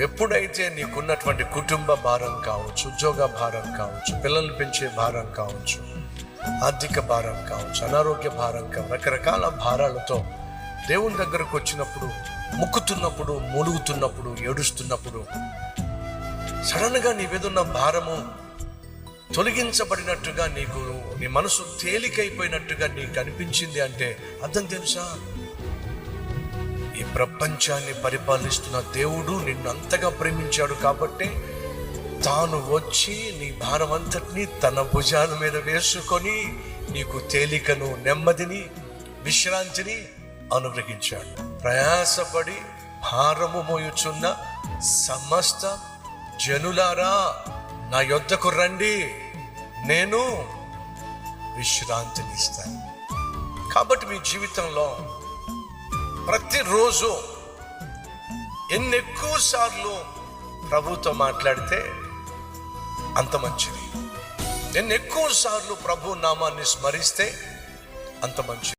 ఎప్పుడైతే నీకున్నటువంటి కుటుంబ భారం కావచ్చు, ఉద్యోగ భారం కావచ్చు, పిల్లల్ని పెంచే భారం కావచ్చు, ఆర్థిక భారం కావచ్చు, అనారోగ్య భారం కావచ్చు, రకరకాల భారాలతో దేవుని దగ్గరకు వచ్చినప్పుడు, ముక్కుతున్నప్పుడు, మూలుగుతున్నప్పుడు, ఏడుస్తున్నప్పుడు సడన్గా నీ మీదున్న భారము తొలగించబడినట్టుగా నీ మనసు తేలికైపోయినట్టుగా నీకు అనిపించింది అంటే అర్థం తెలుసా? ఈ ప్రపంచాన్ని పరిపాలిస్తున్న దేవుడు నిన్ను అంతగా ప్రేమించాడు కాబట్టి తాను వచ్చి నీ భారం అంతటినీ తన భుజాల మీద వేసుకొని నీకు తేలికను, నెమ్మదిని, విశ్రాంతిని అనుగ్రహించాడు. ప్రయాసపడి భారము మోయుచున్న సమస్త జనులారా నా యొద్దకు రండి, నేను విశ్రాంతిని ఇస్తాను. కాబట్టి మీ జీవితంలో ప్రతిరోజు ఎన్ని ఎక్కువ సార్లు ప్రభుతో మాట్లాడితే అంత మంచిది. ఎన్ని ఎక్కువ సార్లు ప్రభు నామాన్ని స్మరిస్తే అంత మంచిది.